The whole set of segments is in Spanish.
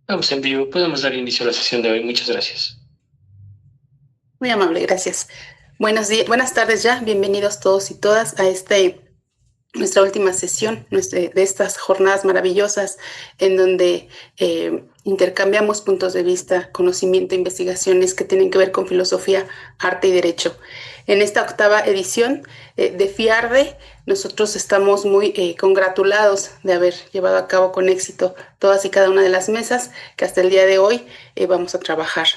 Vamos en vivo, podemos dar inicio a la sesión de hoy. Muchas gracias. Muy amable, gracias. Buenos días, buenas tardes ya. Bienvenidos todos y todas a nuestra última sesión de estas jornadas maravillosas en donde intercambiamos puntos de vista, conocimiento, investigaciones que tienen que ver con filosofía, arte y derecho. En esta octava edición de FIARDE, nosotros estamos muy congratulados de haber llevado a cabo con éxito todas y cada una de las mesas que hasta el día de hoy vamos a trabajar.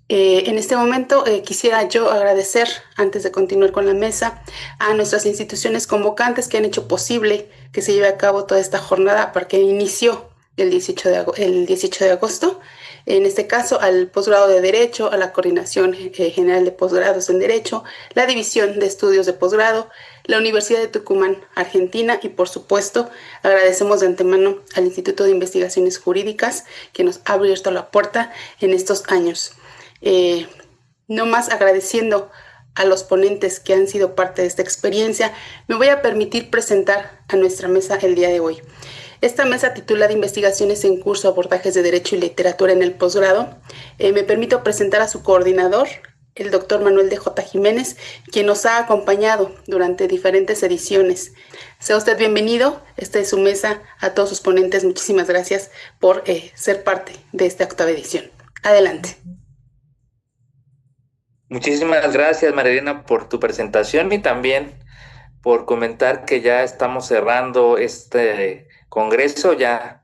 En este momento quisiera yo agradecer, antes de continuar con la mesa, a nuestras instituciones convocantes que han hecho posible que se lleve a cabo toda esta jornada para que inició el 18 de agosto. En este caso, al posgrado de Derecho, a la Coordinación General de Posgrados en Derecho, la División de Estudios de Posgrado, la Universidad de Tucumán, Argentina, y por supuesto, agradecemos de antemano al Instituto de Investigaciones Jurídicas que nos ha abierto la puerta en estos años. Eh, no más agradeciendo a los ponentes que han sido parte de esta experiencia, me voy a permitir presentar a nuestra mesa el día de hoy. Esta mesa titulada Investigaciones en curso, abordajes de Derecho y Literatura en el posgrado. Me permito presentar a su coordinador, el doctor Manuel de J. Jiménez, quien nos ha acompañado durante diferentes ediciones. Sea usted bienvenido, esta es su mesa. A todos sus ponentes, muchísimas gracias por ser parte de esta octava edición. Adelante. Muchísimas gracias, Marilena, por tu presentación y también por comentar que ya estamos cerrando este congreso ya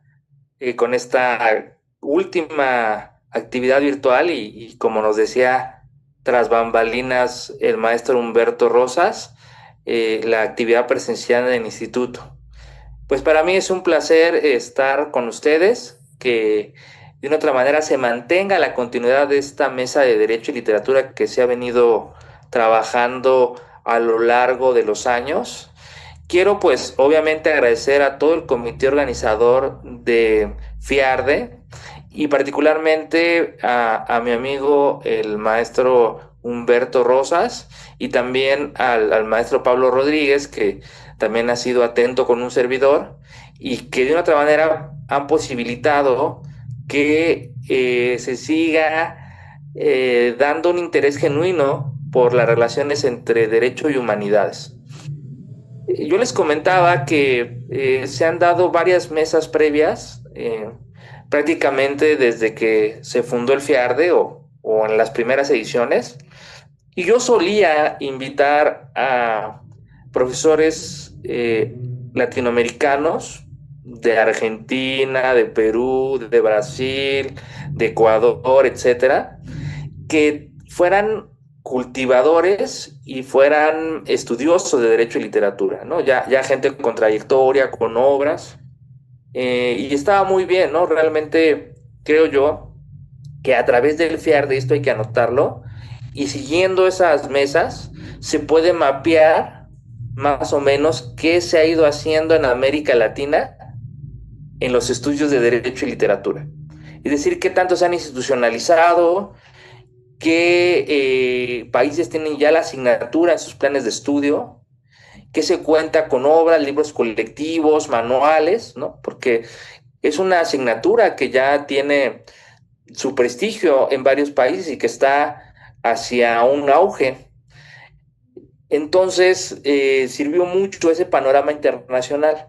con esta última actividad virtual y como nos decía tras bambalinas el maestro Humberto Rosas, la actividad presencial en el instituto. Pues para mí es un placer estar con ustedes, que de una otra manera se mantenga la continuidad de esta mesa de Derecho y Literatura que se ha venido trabajando a lo largo de los años. Quiero pues obviamente agradecer a todo el comité organizador de FIARDE y particularmente a mi amigo el maestro Humberto Rosas y también al maestro Pablo Rodríguez, que también ha sido atento con un servidor y que de una otra manera han posibilitado que se siga dando un interés genuino por las relaciones entre derecho y humanidades. Yo les comentaba que se han dado varias mesas previas, prácticamente desde que se fundó el FIARDE o en las primeras ediciones, y yo solía invitar a profesores latinoamericanos de Argentina, de Perú, de Brasil, de Ecuador, etcétera, que fueran cultivadores y fueran estudiosos de derecho y literatura, ¿no? Ya gente con trayectoria, con obras, y estaba muy bien, ¿no? Realmente creo yo que a través del FIAR de esto hay que anotarlo, y siguiendo esas mesas se puede mapear más o menos qué se ha ido haciendo en América Latina en los estudios de derecho y literatura. Es decir, qué tanto se han institucionalizado, qué países tienen ya la asignatura en sus planes de estudio, qué se cuenta con obras, libros colectivos, manuales, ¿no? Porque es una asignatura que ya tiene su prestigio en varios países y que está hacia un auge. Entonces, sirvió mucho ese panorama internacional.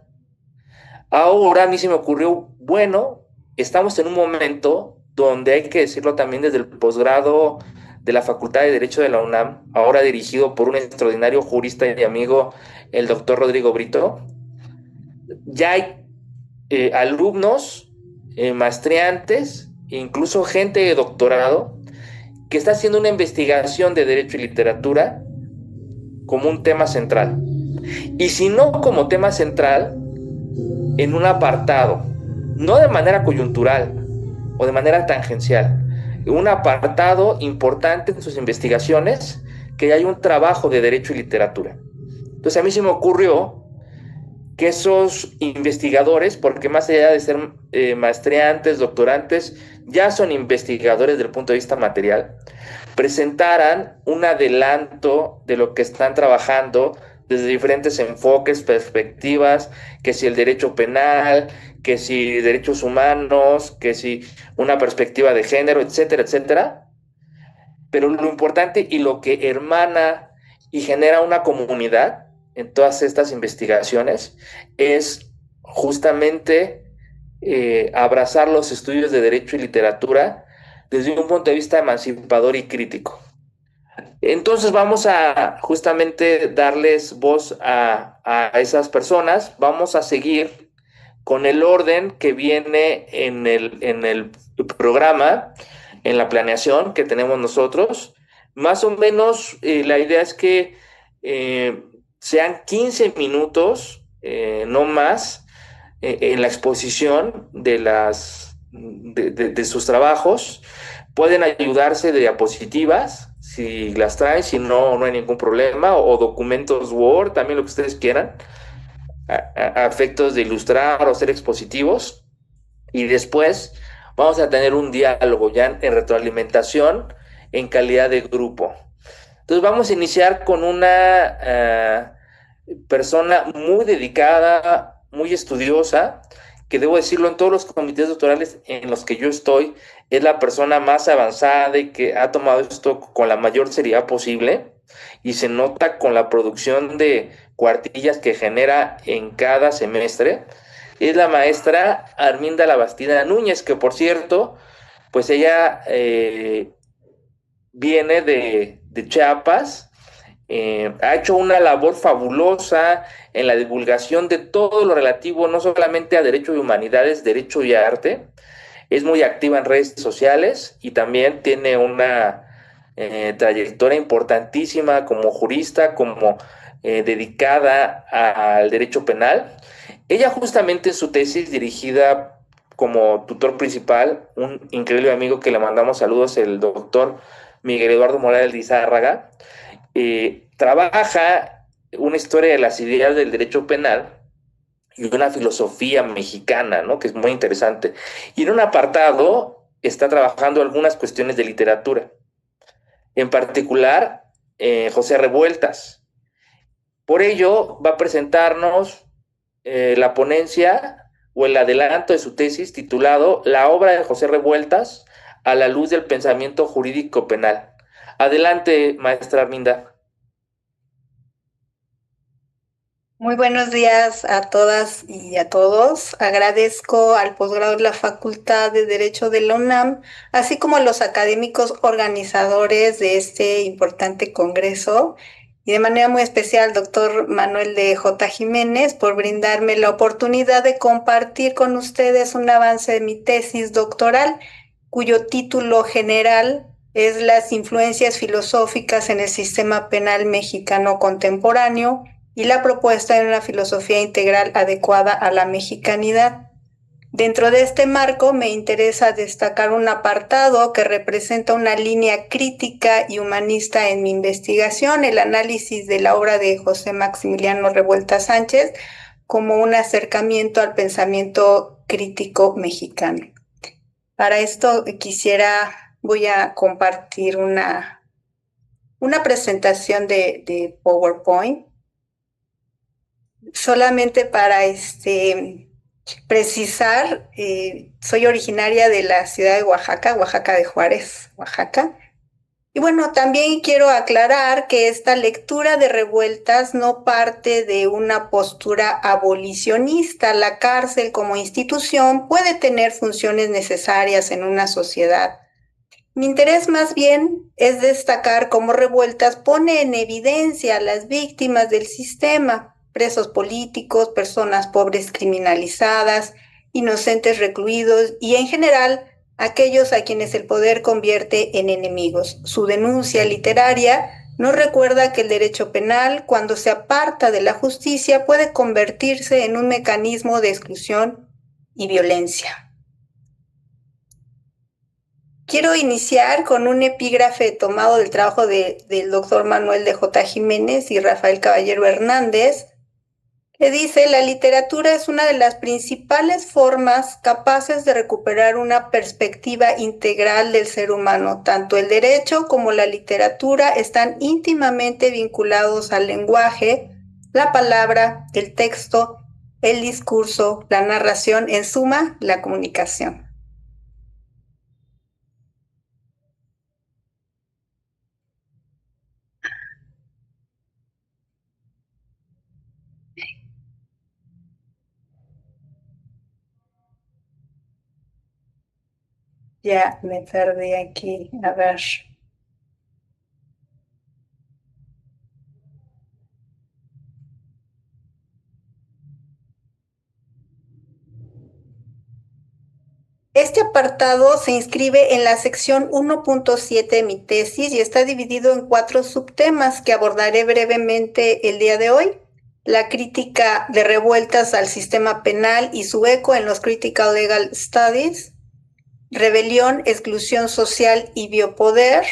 Ahora a mí se me ocurrió, bueno, estamos en un momento donde hay que decirlo también desde el posgrado de la Facultad de Derecho de la UNAM, ahora dirigido por un extraordinario jurista y amigo, el doctor Rodrigo Brito, ya hay alumnos, maestreantes, incluso gente de doctorado, que está haciendo una investigación de Derecho y Literatura como un tema central. Y si no como tema central, en un apartado, no de manera coyuntural o de manera tangencial, un apartado importante en sus investigaciones, que hay un trabajo de derecho y literatura. Entonces a mí se me ocurrió que esos investigadores, porque más allá de ser maestreantes, doctorantes, ya son investigadores desde el punto de vista material, presentaran un adelanto de lo que están trabajando desde diferentes enfoques, perspectivas, que si el derecho penal, que si derechos humanos, que si una perspectiva de género, etcétera, etcétera. Pero lo importante y lo que hermana y genera una comunidad en todas estas investigaciones es justamente abrazar los estudios de derecho y literatura desde un punto de vista emancipador y crítico. Entonces vamos a justamente darles voz a esas personas. Vamos a seguir con el orden que viene en el programa, en la planeación que tenemos nosotros. Más o menos la idea es que sean 15 minutos, no más, en la exposición de sus trabajos. Pueden ayudarse de diapositivas, si las traen, si no, no hay ningún problema, o documentos Word, también lo que ustedes quieran, a efectos de ilustrar o ser expositivos. Y después vamos a tener un diálogo ya en retroalimentación en calidad de grupo. Entonces vamos a iniciar con una persona muy dedicada, muy estudiosa, que debo decirlo, en todos los comités doctorales en los que yo estoy, es la persona más avanzada y que ha tomado esto con la mayor seriedad posible, y se nota con la producción de cuartillas que genera en cada semestre. Es la maestra Arminda Labastida Núñez, que por cierto, pues ella viene de Chiapas. Ha hecho una labor fabulosa en la divulgación de todo lo relativo no solamente a derecho y humanidades, derecho y arte. Es muy activa en redes sociales y también tiene una trayectoria importantísima como jurista, como dedicada al derecho penal. Ella justamente en su tesis dirigida como tutor principal, un increíble amigo que le mandamos saludos, el doctor Miguel Eduardo Morales Lizárraga, trabaja una historia de las ideas del derecho penal y una filosofía mexicana, ¿no? Que es muy interesante. Y en un apartado está trabajando algunas cuestiones de literatura, en particular José Revueltas. Por ello va a presentarnos la ponencia o el adelanto de su tesis titulado La obra de José Revueltas a la luz del pensamiento jurídico penal. Adelante, maestra Arminda. Muy buenos días a todas y a todos. Agradezco al posgrado de la Facultad de Derecho de la UNAM, así como a los académicos organizadores de este importante congreso, y de manera muy especial al doctor Manuel de J. Jiménez por brindarme la oportunidad de compartir con ustedes un avance de mi tesis doctoral, cuyo título general es Las influencias filosóficas en el sistema penal mexicano contemporáneo y la propuesta de una filosofía integral adecuada a la mexicanidad. Dentro de este marco me interesa destacar un apartado que representa una línea crítica y humanista en mi investigación, el análisis de la obra de José Maximiliano Revueltas Sánchez como un acercamiento al pensamiento crítico mexicano. Para esto voy a compartir una presentación de PowerPoint, solamente para precisar. Soy originaria de la ciudad de Oaxaca, Oaxaca de Juárez, Oaxaca. Y bueno, también quiero aclarar que esta lectura de Revueltas no parte de una postura abolicionista. La cárcel como institución puede tener funciones necesarias en una sociedad. Mi interés más bien es destacar cómo Revueltas pone en evidencia a las víctimas del sistema, presos políticos, personas pobres criminalizadas, inocentes recluidos y en general aquellos a quienes el poder convierte en enemigos. Su denuncia literaria nos recuerda que el derecho penal, cuando se aparta de la justicia, puede convertirse en un mecanismo de exclusión y violencia. Quiero iniciar con un epígrafe tomado del trabajo del doctor Manuel de J. Jiménez y Rafael Caballero Hernández, que dice: la literatura es una de las principales formas capaces de recuperar una perspectiva integral del ser humano. Tanto el derecho como la literatura están íntimamente vinculados al lenguaje, la palabra, el texto, el discurso, la narración, en suma, la comunicación. Ya me perdí aquí, a ver. Este apartado se inscribe en la sección 1.7 de mi tesis y está dividido en 4 subtemas que abordaré brevemente el día de hoy. La crítica de revueltas al sistema penal y su eco en los Critical Legal Studies, rebelión, exclusión social y biopoder,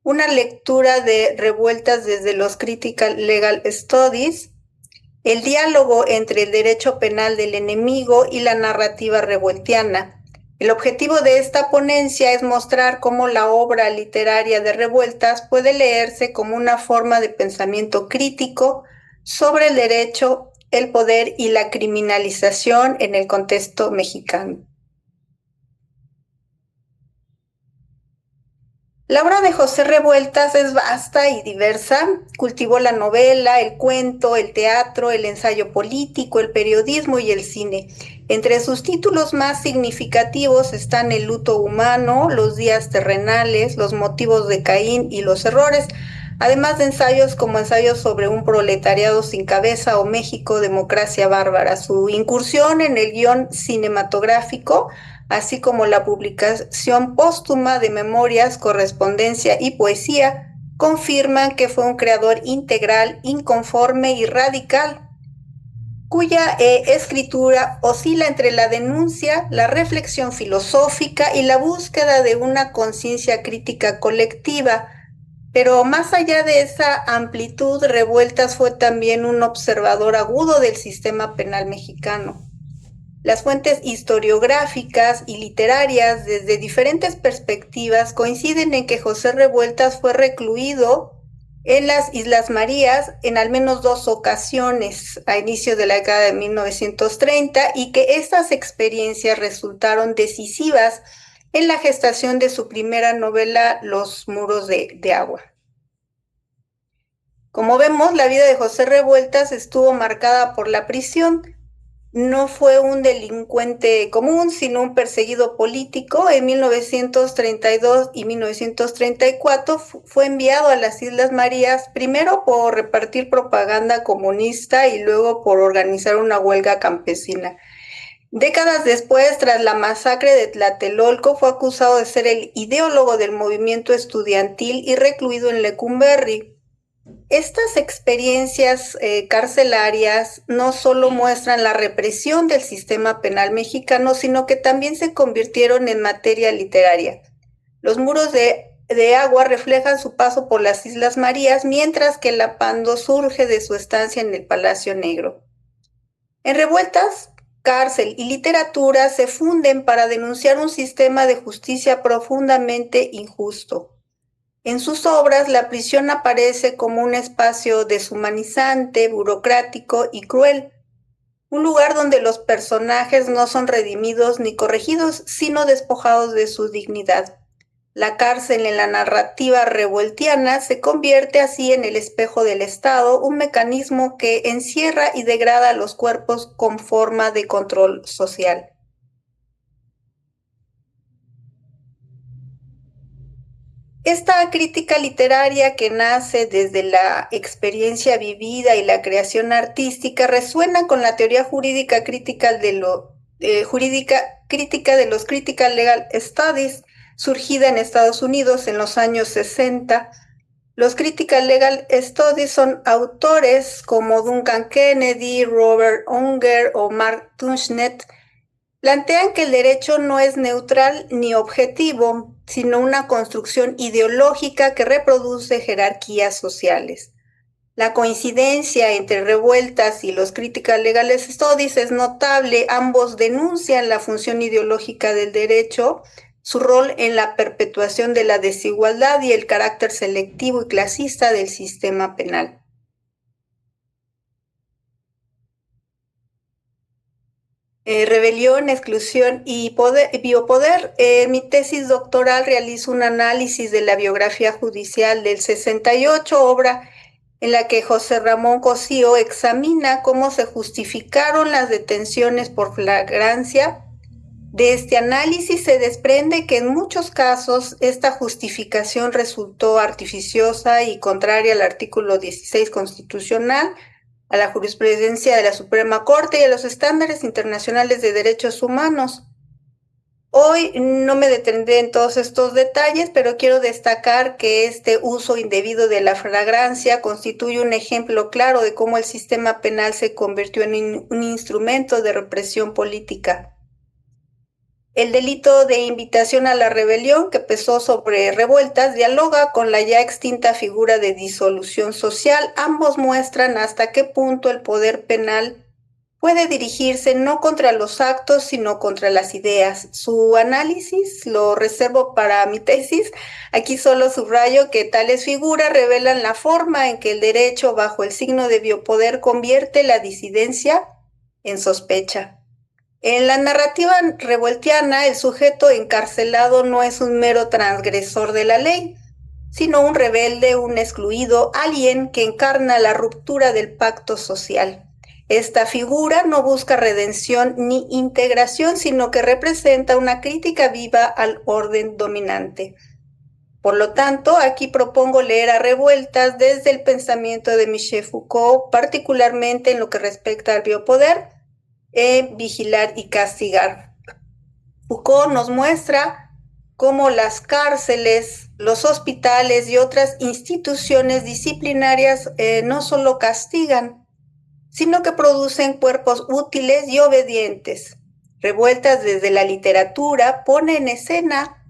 una lectura de revueltas desde los Critical Legal Studies, el diálogo entre el derecho penal del enemigo y la narrativa revueltiana. El objetivo de esta ponencia es mostrar cómo la obra literaria de Revueltas puede leerse como una forma de pensamiento crítico sobre el derecho, el poder y la criminalización en el contexto mexicano. La obra de José Revueltas es vasta y diversa. Cultivó la novela, el cuento, el teatro, el ensayo político, el periodismo y el cine. Entre sus títulos más significativos están El luto humano, Los días terrenales, Los motivos de Caín y Los errores, además de ensayos como Ensayos sobre un proletariado sin cabeza o México, democracia bárbara. Su incursión en el guión cinematográfico, así como la publicación póstuma de memorias, correspondencia y poesía, confirman que fue un creador integral, inconforme y radical, cuya escritura oscila entre la denuncia, la reflexión filosófica y la búsqueda de una conciencia crítica colectiva. Pero más allá de esa amplitud, Revueltas fue también un observador agudo del sistema penal mexicano. Las fuentes historiográficas y literarias desde diferentes perspectivas coinciden en que José Revueltas fue recluido en las Islas Marías en al menos 2 ocasiones a inicio de la década de 1930 y que estas experiencias resultaron decisivas en la gestación de su primera novela, Los muros de agua. Como vemos, la vida de José Revueltas estuvo marcada por la prisión. No fue un delincuente común, sino un perseguido político. En 1932 y 1934 fue enviado a las Islas Marías, primero por repartir propaganda comunista y luego por organizar una huelga campesina. Décadas después, tras la masacre de Tlatelolco, fue acusado de ser el ideólogo del movimiento estudiantil y recluido en Lecumberri. Estas experiencias carcelarias no solo muestran la represión del sistema penal mexicano, sino que también se convirtieron en materia literaria. Los muros de agua reflejan su paso por las Islas Marías, mientras que La Pando surge de su estancia en el Palacio Negro. En Revueltas, cárcel y literatura se funden para denunciar un sistema de justicia profundamente injusto. En sus obras, la prisión aparece como un espacio deshumanizante, burocrático y cruel, un lugar donde los personajes no son redimidos ni corregidos, sino despojados de su dignidad. La cárcel en la narrativa revueltiana se convierte así en el espejo del Estado, un mecanismo que encierra y degrada a los cuerpos con forma de control social. Esta crítica literaria que nace desde la experiencia vivida y la creación artística resuena con la teoría jurídica crítica de los Critical Legal Studies, surgida en Estados Unidos en los años 60. Los Critical Legal Studies son autores como Duncan Kennedy, Robert Unger o Mark Tushnet. Plantean que el derecho no es neutral ni objetivo, sino una construcción ideológica que reproduce jerarquías sociales. La coincidencia entre Revueltas y los Critical Legal Studies es notable. Ambos denuncian la función ideológica del derecho, su rol en la perpetuación de la desigualdad y el carácter selectivo y clasista del sistema penal. Rebelión, exclusión y biopoder. En mi tesis doctoral realizo un análisis de la biografía judicial del 68, obra en la que José Ramón Cosío examina cómo se justificaron las detenciones por flagrancia. De este análisis se desprende que en muchos casos esta justificación resultó artificiosa y contraria al artículo 16 constitucional, a la jurisprudencia de la Suprema Corte y a los estándares internacionales de derechos humanos. Hoy no me detendré en todos estos detalles, pero quiero destacar que este uso indebido de la flagrancia constituye un ejemplo claro de cómo el sistema penal se convirtió en un instrumento de represión política. El delito de invitación a la rebelión, que pesó sobre revueltas, dialoga con la ya extinta figura de disolución social. Ambos muestran hasta qué punto el poder penal puede dirigirse no contra los actos, sino contra las ideas. Su análisis lo reservo para mi tesis. Aquí solo subrayo que tales figuras revelan la forma en que el derecho, bajo el signo de biopoder, convierte la disidencia en sospecha. En la narrativa revueltiana, el sujeto encarcelado no es un mero transgresor de la ley, sino un rebelde, un excluido, alguien que encarna la ruptura del pacto social. Esta figura no busca redención ni integración, sino que representa una crítica viva al orden dominante. Por lo tanto, aquí propongo leer a Revueltas desde el pensamiento de Michel Foucault, particularmente en lo que respecta al biopoder, vigilar y castigar. Foucault nos muestra cómo las cárceles, los hospitales y otras instituciones disciplinarias no solo castigan, sino que producen cuerpos útiles y obedientes. Revueltas desde la literatura pone en escena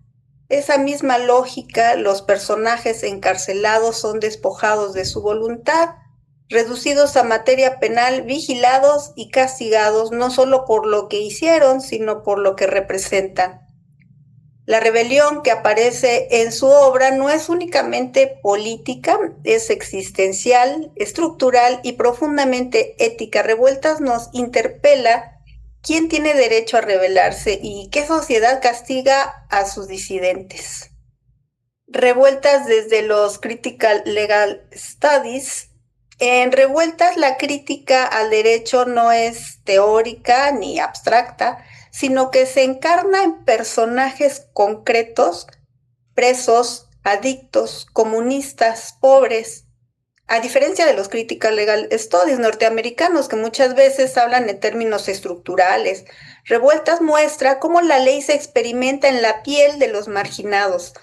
esa misma lógica. Los personajes encarcelados son despojados de su voluntad, reducidos a materia penal, vigilados y castigados no solo por lo que hicieron, sino por lo que representan. La rebelión que aparece en su obra no es únicamente política, es existencial, estructural y profundamente ética. Revueltas nos interpela quién tiene derecho a rebelarse y qué sociedad castiga a sus disidentes. Revueltas desde los Critical Legal Studies. En Revueltas, la crítica al derecho no es teórica ni abstracta, sino que se encarna en personajes concretos, presos, adictos, comunistas, pobres. A diferencia de los Critical Legal Studies norteamericanos, que muchas veces hablan en términos estructurales, Revueltas muestra cómo la ley se experimenta en la piel de los marginados.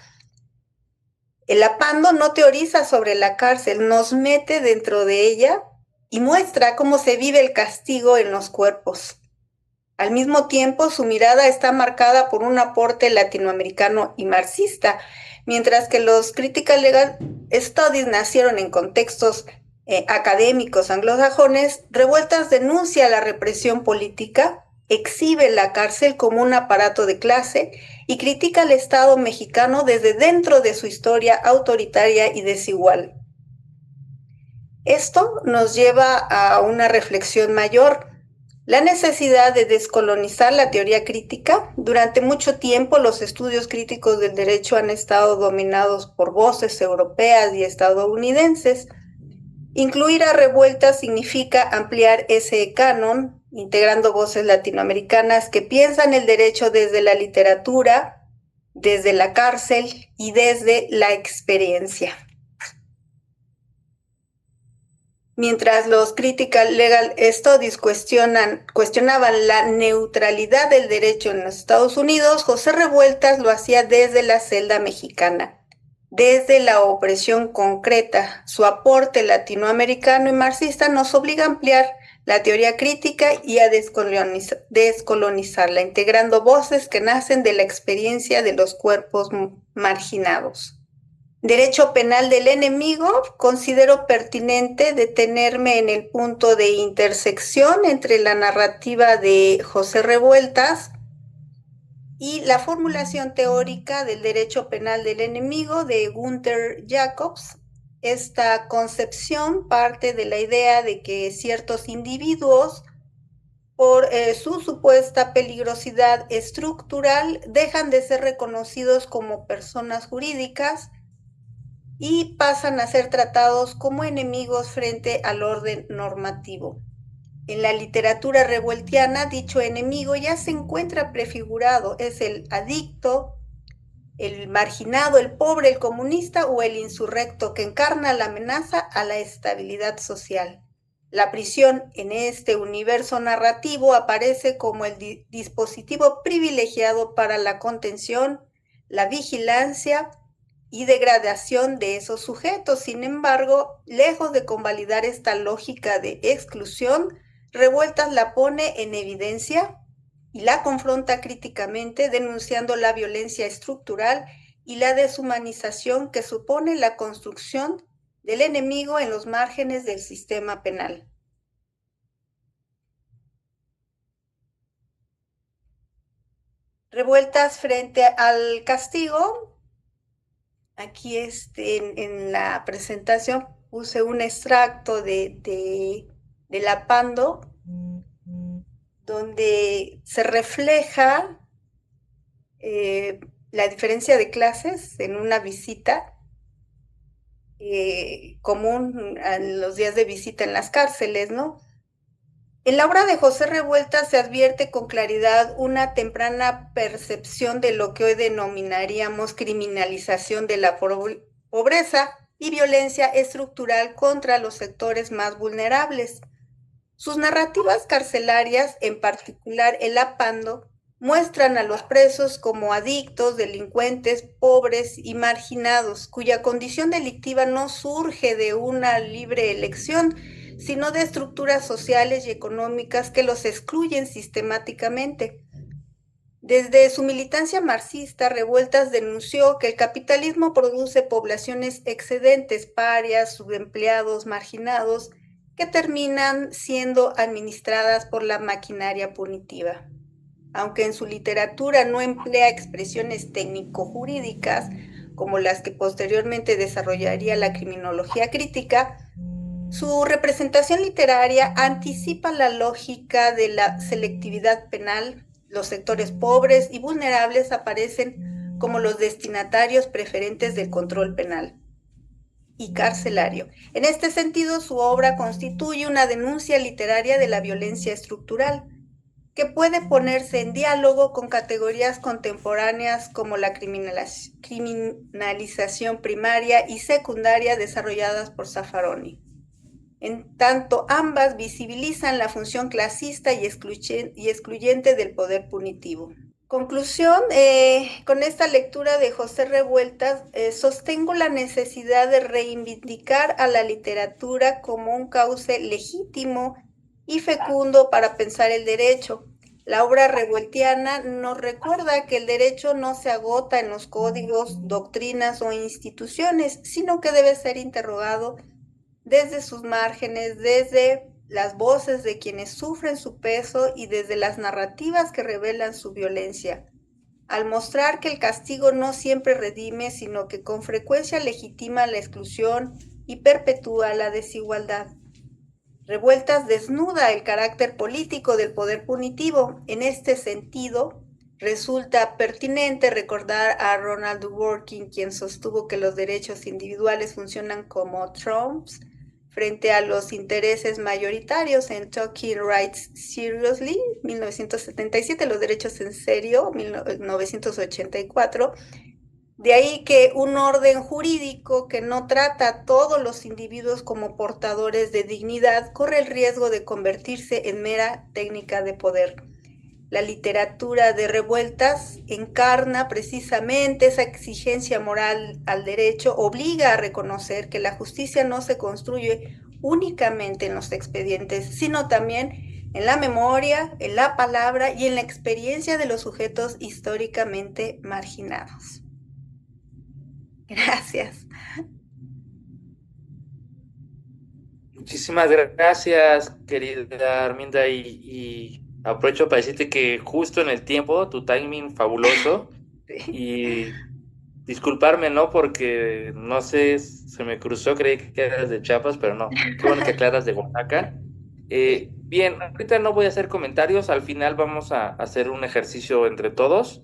El Apando no teoriza sobre la cárcel, nos mete dentro de ella y muestra cómo se vive el castigo en los cuerpos. Al mismo tiempo, su mirada está marcada por un aporte latinoamericano y marxista, mientras que los Critical Legal Studies nacieron en contextos académicos anglosajones. Revueltas denuncia la represión política, exhibe la cárcel como un aparato de clase y critica al Estado mexicano desde dentro de su historia autoritaria y desigual. Esto nos lleva a una reflexión mayor: la necesidad de descolonizar la teoría crítica. Durante mucho tiempo los estudios críticos del derecho han estado dominados por voces europeas y estadounidenses. Incluir a Revueltas significa ampliar ese canon, integrando voces latinoamericanas que piensan el derecho desde la literatura, desde la cárcel y desde la experiencia. Mientras los Critical Legal Studies cuestionaban la neutralidad del derecho en los Estados Unidos, José Revueltas lo hacía desde la celda mexicana, desde la opresión concreta. Su aporte latinoamericano y marxista nos obliga a ampliar la teoría crítica y a descolonizarla, integrando voces que nacen de la experiencia de los cuerpos marginados. Derecho penal del enemigo. Considero pertinente detenerme en el punto de intersección entre la narrativa de José Revueltas y la formulación teórica del derecho penal del enemigo de Gunther Jacobs. Esta concepción parte de la idea de que ciertos individuos por su supuesta peligrosidad estructural, dejan de ser reconocidos como personas jurídicas y pasan a ser tratados como enemigos frente al orden normativo. En la literatura revueltiana, dicho enemigo ya se encuentra prefigurado, es el adicto, el marginado, el pobre, el comunista o el insurrecto que encarna la amenaza a la estabilidad social. La prisión en este universo narrativo aparece como el dispositivo privilegiado para la contención, la vigilancia y degradación de esos sujetos. Sin embargo, lejos de convalidar esta lógica de exclusión, Revueltas la pone en evidencia y la confronta críticamente, denunciando la violencia estructural y la deshumanización que supone la construcción del enemigo en los márgenes del sistema penal. Revueltas frente al castigo. Aquí en la presentación puse un extracto de la Pando, donde se refleja la diferencia de clases en una visita común en los días de visita en las cárceles, ¿no? En la obra de José Revueltas se advierte con claridad una temprana percepción de lo que hoy denominaríamos criminalización de la pobreza y violencia estructural contra los sectores más vulnerables. Sus narrativas carcelarias, en particular el Apando, muestran a los presos como adictos, delincuentes, pobres y marginados, cuya condición delictiva no surge de una libre elección, sino de estructuras sociales y económicas que los excluyen sistemáticamente. Desde su militancia marxista, Revueltas denunció que el capitalismo produce poblaciones excedentes, parias, subempleados, marginados, que terminan siendo administradas por la maquinaria punitiva. Aunque en su literatura no emplea expresiones técnico-jurídicas, como las que posteriormente desarrollaría la criminología crítica, su representación literaria anticipa la lógica de la selectividad penal. Los sectores pobres y vulnerables aparecen como los destinatarios preferentes del control penal y carcelario. En este sentido, su obra constituye una denuncia literaria de la violencia estructural, que puede ponerse en diálogo con categorías contemporáneas como la criminalización primaria y secundaria desarrolladas por Zaffaroni. En tanto, ambas visibilizan la función clasista y excluyente del poder punitivo. Conclusión, con esta lectura de José Revueltas, sostengo la necesidad de reivindicar a la literatura como un cauce legítimo y fecundo para pensar el derecho. La obra revueltiana nos recuerda que el derecho no se agota en los códigos, doctrinas o instituciones, sino que debe ser interrogado desde sus márgenes, desde las voces de quienes sufren su peso y desde las narrativas que revelan su violencia, al mostrar que el castigo no siempre redime, sino que con frecuencia legitima la exclusión y perpetúa la desigualdad. Revueltas desnuda el carácter político del poder punitivo. En este sentido, resulta pertinente recordar a Ronald Dworkin, quien sostuvo que los derechos individuales funcionan como trumps frente a los intereses mayoritarios en Taking Rights Seriously, 1977, Los derechos en serio, 1984. De ahí que un orden jurídico que no trata a todos los individuos como portadores de dignidad corre el riesgo de convertirse en mera técnica de poder. La literatura de Revueltas encarna precisamente esa exigencia moral al derecho, obliga a reconocer que la justicia no se construye únicamente en los expedientes, sino también en la memoria, en la palabra y en la experiencia de los sujetos históricamente marginados. Gracias. Muchísimas gracias, querida Arminda, y aprovecho para decirte que justo en el tiempo, tu timing fabuloso, y disculparme, ¿no? Porque no sé, se me cruzó, creí que eras de Chiapas, pero no, qué bueno que aclaras de Oaxaca. Bien, ahorita no voy a hacer comentarios, al final vamos a hacer un ejercicio entre todos